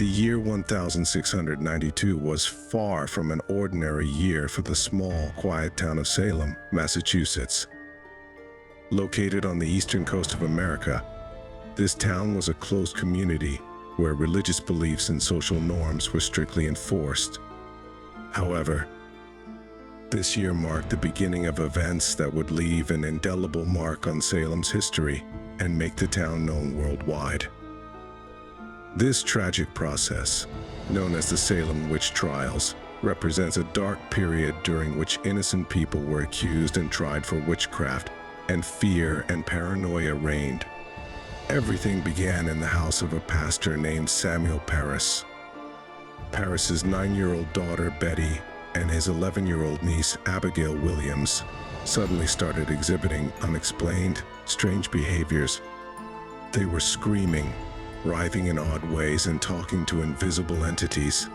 The year 1692 was far from an ordinary year for the small, quiet town of Salem, Massachusetts. Located on the eastern coast of America, this town was a closed community where religious beliefs and social norms were strictly enforced. However, this year marked the beginning of events that would leave an indelible mark on Salem's history and make the town known worldwide. This tragic process, known as the Salem Witch Trials, represents a dark period during which innocent people were accused and tried for witchcraft, and fear and paranoia reigned. Everything began in the house of a pastor named Samuel Parris. Parris's 9-year-old daughter Betty and his 11-year-old niece Abigail Williams suddenly started exhibiting unexplained, strange behaviors. They were screaming, writhing in odd ways, and talking to invisible entities.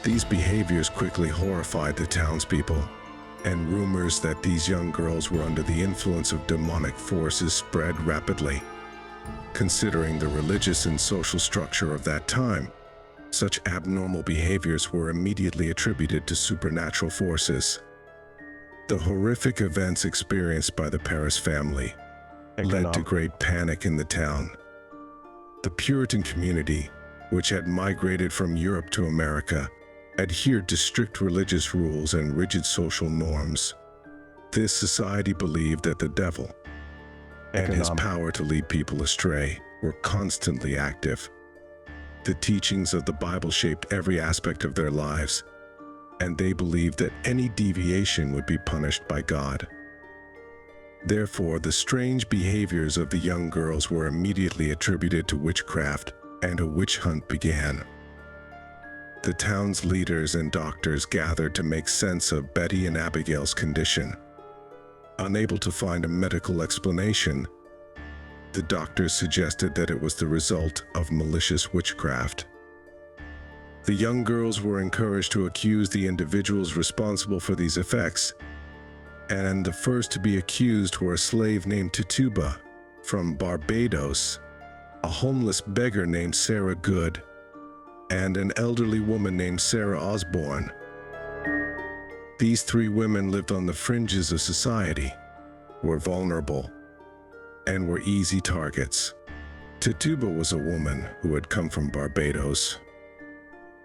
These behaviors quickly horrified the townspeople, and rumors that these young girls were under the influence of demonic forces spread rapidly. Considering the religious and social structure of that time, such abnormal behaviors were immediately attributed to supernatural forces. The horrific events experienced by the Parris family led to great panic in the town. The Puritan community, which had migrated from Europe to America, adhered to strict religious rules and rigid social norms. This society believed that the devil and his power to lead people astray were constantly active. The teachings of the Bible shaped every aspect of their lives, and they believed that any deviation would be punished by God. Therefore, the strange behaviors of the young girls were immediately attributed to witchcraft, and a witch hunt began. The town's leaders and doctors gathered to make sense of Betty and Abigail's condition. Unable to find a medical explanation, the doctors suggested that it was the result of malicious witchcraft. The young girls were encouraged to accuse the individuals responsible for these effects, and the first to be accused were a slave named Tituba from Barbados, a homeless beggar named Sarah Good, and an elderly woman named Sarah Osborne. These three women lived on the fringes of society, were vulnerable, and were easy targets. Tituba was a woman who had come from Barbados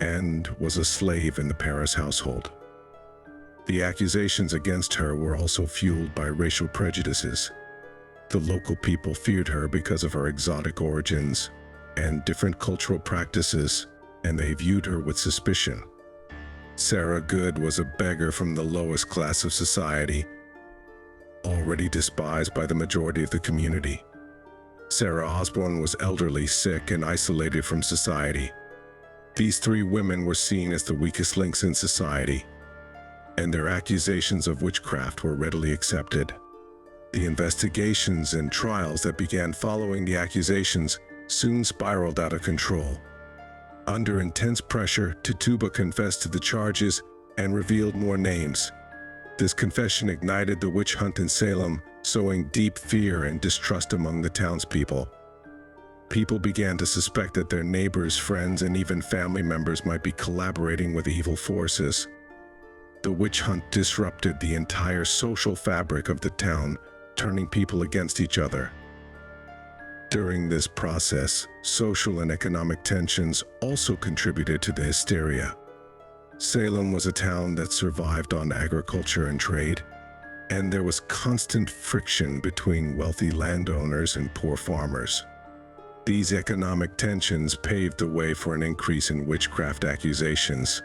and was a slave in the Parris household. The accusations against her were also fueled by racial prejudices. The local people feared her because of her exotic origins and different cultural practices, and they viewed her with suspicion. Sarah Good was a beggar from the lowest class of society, already despised by the majority of the community. Sarah Osborne was elderly, sick, and isolated from society. These three women were seen as the weakest links in society, and their accusations of witchcraft were readily accepted. The investigations and trials that began following the accusations soon spiraled out of control. Under intense pressure, Tituba confessed to the charges and revealed more names. This confession ignited the witch hunt in Salem, sowing deep fear and distrust among the townspeople. People began to suspect that their neighbors, friends, and even family members might be collaborating with evil forces. The witch hunt disrupted the entire social fabric of the town, turning people against each other. During this process, social and economic tensions also contributed to the hysteria. Salem was a town that survived on agriculture and trade, and there was constant friction between wealthy landowners and poor farmers. These economic tensions paved the way for an increase in witchcraft accusations.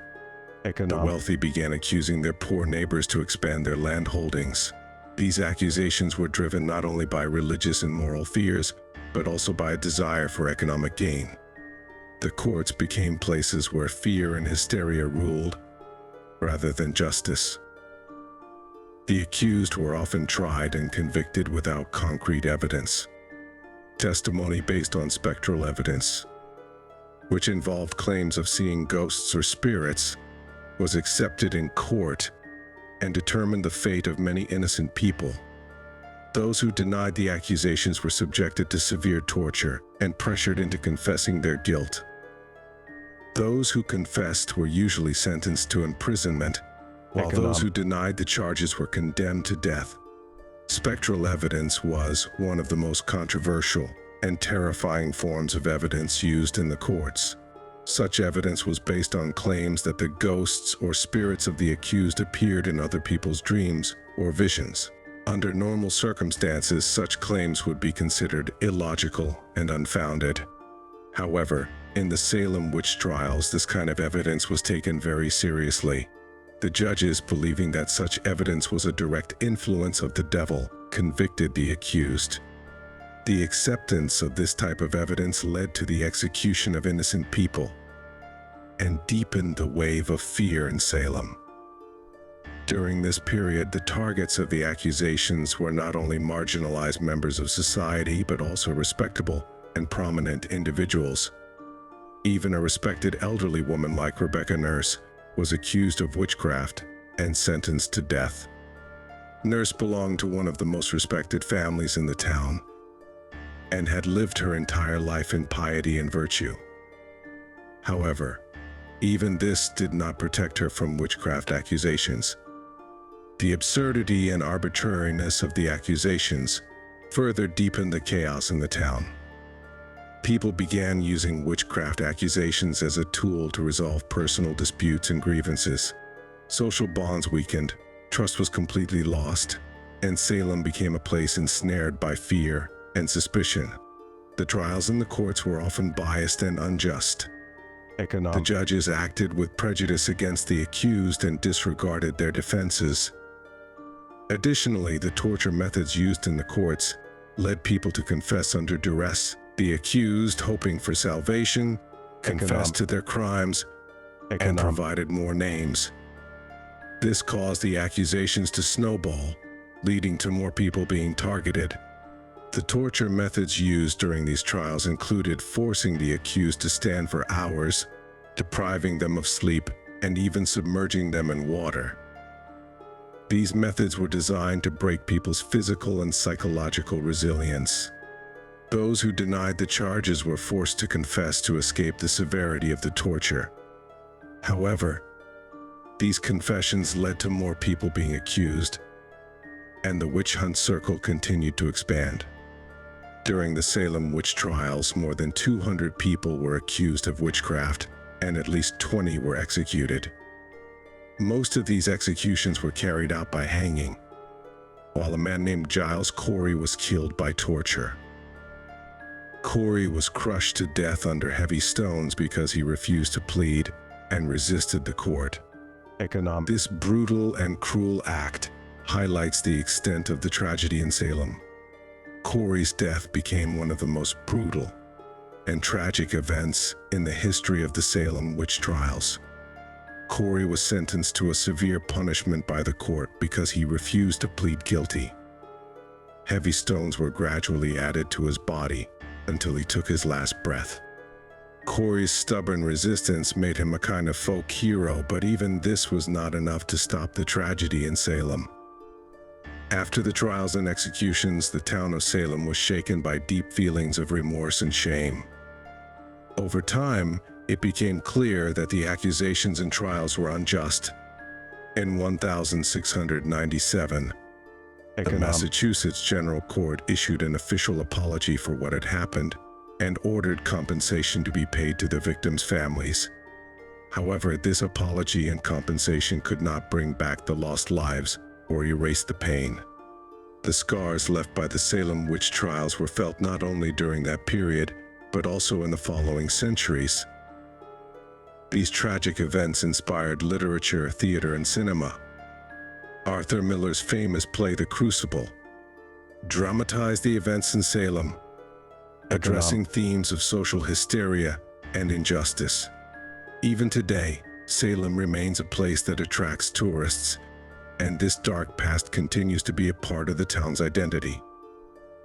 The wealthy began accusing their poor neighbors to expand their land holdings. These accusations were driven not only by religious and moral fears, but also by a desire for economic gain. The courts became places where fear and hysteria ruled, rather than justice. The accused were often tried and convicted without concrete evidence. Testimony based on spectral evidence, which involved claims of seeing ghosts or spirits, was accepted in court and determined the fate of many innocent people. Those who denied the accusations were subjected to severe torture and pressured into confessing their guilt. Those who confessed were usually sentenced to imprisonment, while those who denied the charges were condemned to death. Spectral evidence was one of the most controversial and terrifying forms of evidence used in the courts. Such evidence was based on claims that the ghosts or spirits of the accused appeared in other people's dreams or visions. Under normal circumstances, such claims would be considered illogical and unfounded. However, in the Salem Witch Trials, this kind of evidence was taken very seriously. The judges, believing that such evidence was a direct influence of the devil, convicted the accused. The acceptance of this type of evidence led to the execution of innocent people and deepened the wave of fear in Salem. During this period, the targets of the accusations were not only marginalized members of society, but also respectable and prominent individuals. Even a respected elderly woman like Rebecca Nurse was accused of witchcraft and sentenced to death. Nurse belonged to one of the most respected families in the town and had lived her entire life in piety and virtue. However, even this did not protect her from witchcraft accusations. The absurdity and arbitrariness of the accusations further deepened the chaos in the town. People began using witchcraft accusations as a tool to resolve personal disputes and grievances. Social bonds weakened, trust was completely lost, and Salem became a place ensnared by fear and suspicion. The trials in the courts were often biased and unjust. The judges acted with prejudice against the accused and disregarded their defenses. Additionally, the torture methods used in the courts led people to confess under duress. The accused, hoping for salvation, confessed to their crimes and provided more names. This caused the accusations to snowball, leading to more people being targeted. The torture methods used during these trials included forcing the accused to stand for hours, depriving them of sleep, and even submerging them in water. These methods were designed to break people's physical and psychological resilience. Those who denied the charges were forced to confess to escape the severity of the torture. However, these confessions led to more people being accused, and the witch hunt circle continued to expand. During the Salem Witch Trials, more than 200 people were accused of witchcraft, and at least 20 were executed. Most of these executions were carried out by hanging, while a man named Giles Corey was killed by torture. Corey was crushed to death under heavy stones because he refused to plead and resisted the court. This brutal and cruel act highlights the extent of the tragedy in Salem. Corey's death became one of the most brutal and tragic events in the history of the Salem Witch Trials. Corey was sentenced to a severe punishment by the court because he refused to plead guilty. Heavy stones were gradually added to his body until he took his last breath. Corey's stubborn resistance made him a kind of folk hero, but even this was not enough to stop the tragedy in Salem. After the trials and executions, the town of Salem was shaken by deep feelings of remorse and shame. Over time, it became clear that the accusations and trials were unjust. In 1697, the Massachusetts General Court issued an official apology for what had happened and ordered compensation to be paid to the victims' families. However, this apology and compensation could not bring back the lost lives or erase the pain. The scars left by the Salem Witch Trials were felt not only during that period, but also in the following centuries. These tragic events inspired literature, theater, and cinema. Arthur Miller's famous play The Crucible dramatized the events in Salem, addressing themes of social hysteria and injustice. Even today, Salem remains a place that attracts tourists, and this dark past continues to be a part of the town's identity.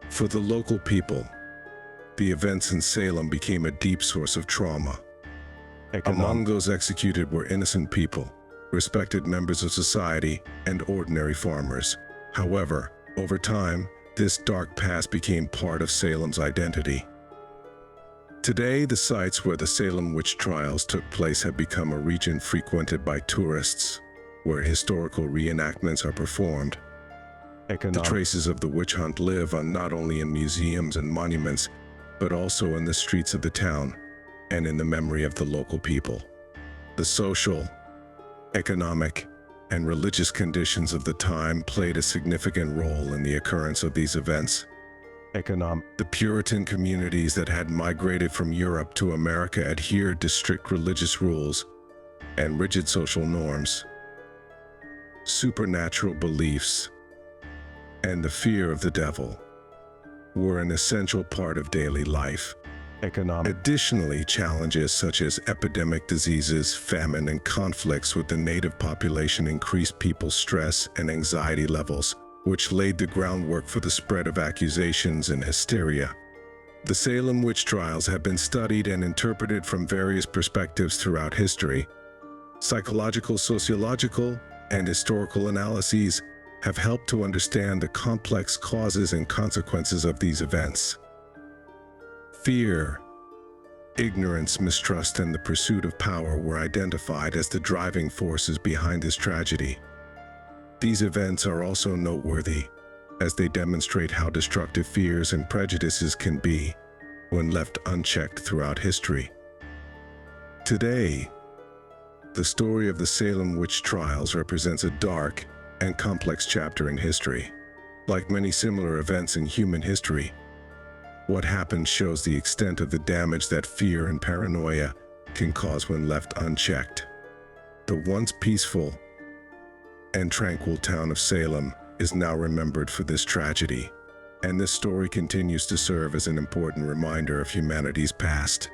For the local people, the events in Salem became a deep source of trauma. Among those executed were innocent people, respected members of society, and ordinary farmers. However, over time, this dark past became part of Salem's identity. Today, the sites where the Salem Witch Trials took place have become a region frequented by tourists, where historical reenactments are performed. The traces of the witch hunt live on not only in museums and monuments, but also in the streets of the town and in the memory of the local people. The social, economic, and religious conditions of the time played a significant role in the occurrence of these events. The Puritan communities that had migrated from Europe to America adhered to strict religious rules and rigid social norms. Supernatural beliefs and the fear of the devil were an essential part of daily life. Additionally, challenges such as epidemic diseases, famine, and conflicts with the native population increased people's stress and anxiety levels, which laid the groundwork for the spread of accusations and hysteria. The Salem Witch Trials have been studied and interpreted from various perspectives throughout history. Psychological, sociological, and historical analyses have helped to understand the complex causes and consequences of these events. Fear, ignorance, mistrust, and the pursuit of power were identified as the driving forces behind this tragedy. These events are also noteworthy, as they demonstrate how destructive fears and prejudices can be when left unchecked throughout history. Today, the story of the Salem Witch Trials represents a dark and complex chapter in history. Like many similar events in human history, what happened shows the extent of the damage that fear and paranoia can cause when left unchecked. The once peaceful and tranquil town of Salem is now remembered for this tragedy, and this story continues to serve as an important reminder of humanity's past.